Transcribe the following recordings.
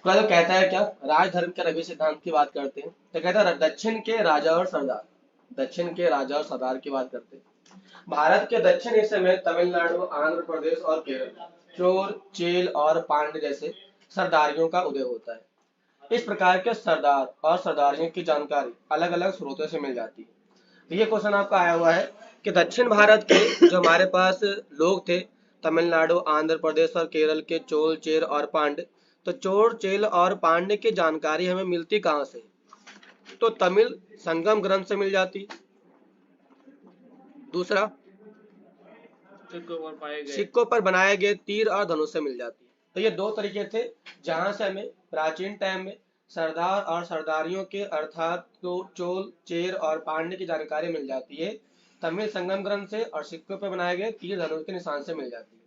तो कहता है क्या, राज धर्म के रवि सिद्धांत की बात करते हैं तो कहता है दक्षिण के राजा और सरदार, दक्षिण के राजा और सरदार की बात करते हैं। भारत के दक्षिण हिस्से में तमिलनाडु, आंध्र प्रदेश और केरल चोर, चेल और पांड्य जैसे सरदारियों का उदय होता है। इस प्रकार के सरदार और सरदारियों की जानकारी अलग अलग स्रोतों से मिल जाती है। ये क्वेश्चन आपका आया हुआ है कि दक्षिण भारत के जो हमारे पास लोग थे, तमिलनाडु, आंध्र प्रदेश और केरल के चोल, चेर और पांड्य, तो चोर, चेल और पांड्य की जानकारी हमें मिलती कहाँ से? तो तमिल संगम ग्रंथ से मिल जाती। दूसरा, सिक्कों पर बनाए गए तीर और धनुष से मिल जाती है। तो ये दो तरीके थे जहां से हमें प्राचीन टाइम में सरदार और सरदारियों के अर्थात तो चोल, चेर और पांड्य की जानकारी मिल जाती है तमिल संगम ग्रंथ से, और सिक्कों पर बनाए गए तीर धनुष के निशान से मिल जाती है।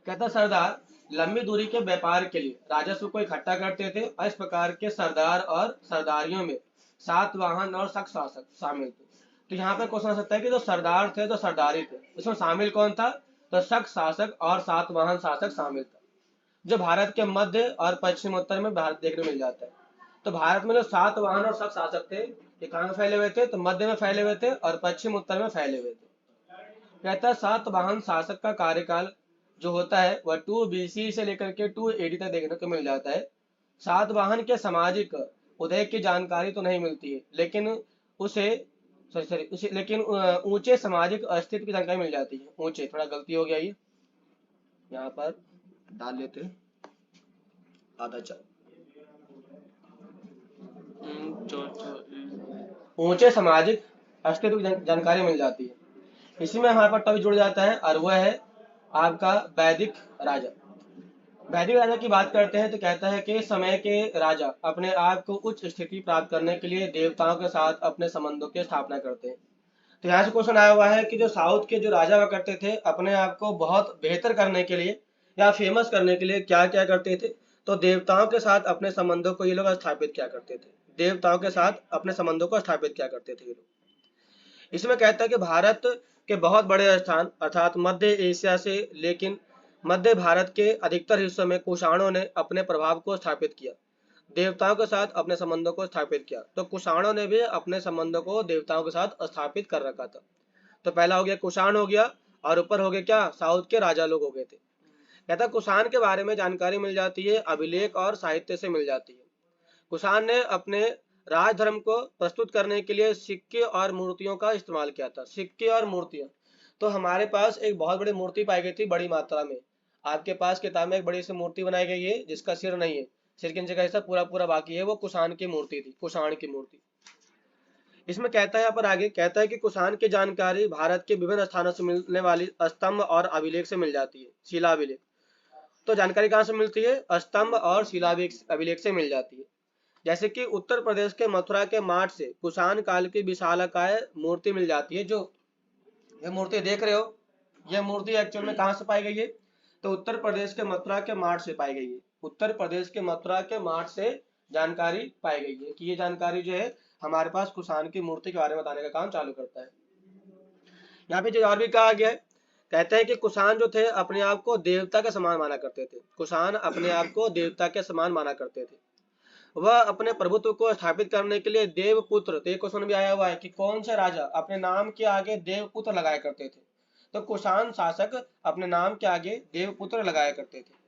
कहता सरदार लंबी दूरी के व्यापार के लिए राजस्व को इकट्ठा करते थे, और इस प्रकार के सरदार और सरदारियों में सातवाहन और शक शासक शामिल थे। तो यहाँ पे क्वेश्चन आ सकता है कि जो सरदार थे, जो सरदारी थे, इसमें शामिल कौन था? तो शक शासक और सातवाहन शासक शामिल था, जो भारत के मध्य और पश्चिम उत्तर में भारत देखने मिल जाता है। तो भारत में जो सातवाहन और शक शासक थे, ये कहाँ में फैले हुए थे? तो मध्य में फैले हुए थे और पश्चिम उत्तर में फैले हुए थे। कहता है सातवाहन शासक का कार्यकाल जो होता है वह 2 BC से लेकर के 2 AD तक देखने को मिल जाता है। सातवाहन के सामाजिक उदय की जानकारी तो नहीं मिलती है, लेकिन उसे लेकिन ऊंचे सामाजिक अस्तित्व की जानकारी मिल जाती है। ऊंचे, थोड़ा गलती हो गया, ये यहाँ पर डाल लेते हैं आधा चार। ऊंचे सामाजिक अस्तित्व की जानकारी मिल जाती है। इसी में हमारे पास टॉपिक जुड़ जाता है और वह है आपका वैदिक राजा। वैदिक राजा की बात करते हैं तो कहता है कि समय के राजा अपने आप को उच्च स्थिति प्राप्त करने के लिए देवताओं के साथ अपने संबंधों की स्थापना करते हैं। तो यहाँ से क्वेश्चन आया हुआ है कि जो साउथ के जो राजा हुआ करते थे, अपने आप को बहुत बेहतर करने के लिए या फेमस करने के लिए क्या क्या करते थे? तो देवताओं के साथ अपने संबंधों को ये लोग स्थापित क्या करते थे? देवताओं के साथ अपने संबंधों को स्थापित क्या करते थे ये लोग? इसमें कहता है कि भारत के बहुत बड़े स्थान अर्थात मध्य एशिया से लेकिन मध्य भारत के अधिकतर हिस्सों में कुषाणों ने अपने प्रभाव को स्थापित किया, देवताओं के साथ अपने संबंधों को स्थापित किया। तो कुषाणों ने भी अपने संबंधों को देवताओं के साथ स्थापित कर रखा था। तो पहला हो गया कुषाण हो गया, और ऊपर हो गया क्या? साउथ के राजा लोग हो गए थे। कहता कुषाण के बारे में जानकारी मिल जाती है अभिलेख और साहित्य से मिल जाती है। कुषाण ने अपने राज धर्म को प्रस्तुत करने के लिए सिक्के और मूर्तियों का इस्तेमाल किया था। सिक्के और मूर्तियां, तो हमारे पास एक बहुत बड़ी मूर्ति पाई गई थी बड़ी मात्रा में। आपके पास किताब में एक बड़ी सी मूर्ति बनाई गई है जिसका सिर नहीं है, सिर के नीचे का हिस्सा पूरा पूरा बाकी है, वो कुषाण की मूर्ति थी, कुषाण की मूर्ति। इसमें कहता है यहाँ पर आगे, कहता है कि कुषाण की जानकारी भारत के विभिन्न स्थानों से मिलने वाली स्तंभ और अभिलेख से मिल जाती है, शिला अभिलेख। तो जानकारी कहाँ से मिलती है? स्तंभ और शिला अभिलेख से मिल जाती है। जैसे कि उत्तर प्रदेश के मथुरा के माठ से कुषाण काल की विशालकाय मूर्ति मिल जाती है। जो ये मूर्ति देख रहे हो, यह मूर्ति एक्चुअल में कहाँ से पाई गई है? तो उत्तर प्रदेश के मथुरा के माठ से पाई गई है। उत्तर प्रदेश के मथुरा के माठ से जानकारी पाई गई है कि ये जानकारी जो है हमारे पास कुषाण की मूर्ति के बारे में बताने का काम चालू करता है। यहाँ पे जो और भी कहा गया है, कहते हैं कि कुषाण जो थे अपने आप को देवता के समान माना करते थे। कुषाण अपने आप को देवता के समान माना करते थे। वह अपने प्रभुत्व को स्थापित करने के लिए देवपुत्र, तो एक क्वेश्चन भी आया हुआ है कि कौन से राजा अपने नाम के आगे देवपुत्र लगाया करते थे? तो कुषाण शासक अपने नाम के आगे देवपुत्र लगाया करते थे।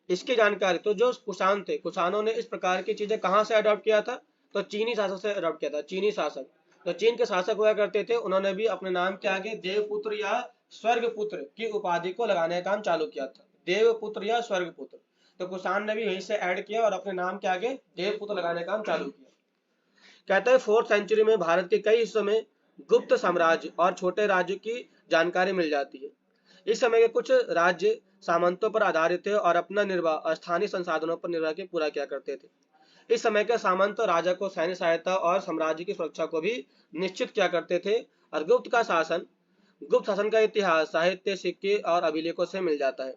इसकी जानकारी, तो जो कुषाण थे, कुषाणों ने इस प्रकार की चीजें कहाँ से अडॉप्ट किया था? तो चीनी शासक से अडॉप्ट किया था। चीनी शासक, तो चीन के शासक हुआ करते थे, उन्होंने भी अपने नाम के आगे देवपुत्र या स्वर्गपुत्र की उपाधि को लगाने का काम चालू किया था। देवपुत्र या स्वर्गपुत्र, तो कुषाण ने भी यहीं से ऐड किया और अपने नाम के आगे देवपुत्र लगाने का काम चालू किया। कहता है 4th सेंचुरी में भारत के कई हिस्सों में गुप्त साम्राज्य और छोटे राज्य की जानकारी मिल जाती है। इस समय के कुछ राज्य सामंतों पर आधारित थे और अपना निर्वाह स्थानीय संसाधनों पर निर्भर के पूरा किया करते थे। इस समय के सामंत राजा को सैन्य सहायता और साम्राज्य की सुरक्षा को भी निश्चित किया करते थे। और गुप्त शासन का इतिहास साहित्य, सिक्के और अभिलेखों से मिल जाता है।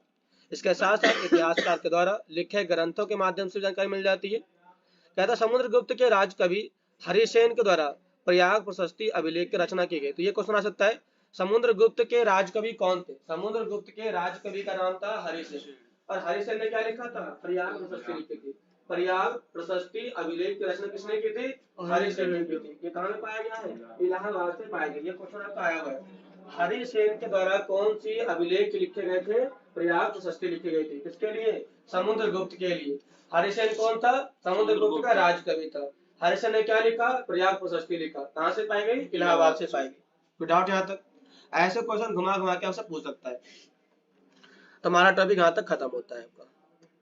इसके साथ साथ इतिहासकार के द्वारा लिखे ग्रंथों के माध्यम से जानकारी मिल जाती है। कहता समुद्रगुप्त के राजकवि हरिसेन के द्वारा प्रयाग प्रशस्ति अभिलेख की रचना की गई। तो ये क्वेश्चन आ सकता है, समुद्रगुप्त के राजकवि कौन थे? समुद्रगुप्त के राजकवि का नाम था हरिसेन। और हरिसेन ने क्या लिखा था? प्रयाग प्रशस्ति लिखी थी। प्रयाग प्रशस्ति अभिलेख की रचना किसने की थी? हरिसेन ने की थी। ये कहाँ में पाया गया है? इलाहाबाद से पाया गया। ये क्वेश्चन आपका आया हुआ है। हरिसेन के द्वारा कौन सी अभिलेख लिखे गए थे? प्रयाग प्रशस्ति लिखी गई थी। किसके लिए? समुद्रगुप्त के लिए। हरिसेन कौन था? समुद्रगुप्त का राजकवि था। हरिसेन ने क्या लिखा? प्रयाग प्रशस्ति लिखा। कहाँ से पाई गई? इलाहाबाद से पाई गई। कोई डाउट यहाँ तक? ऐसे क्वेश्चन घुमा घुमा के आपसे पूछ सकता है। तो हमारा टॉपिक यहाँ तक खत्म होता है आपका।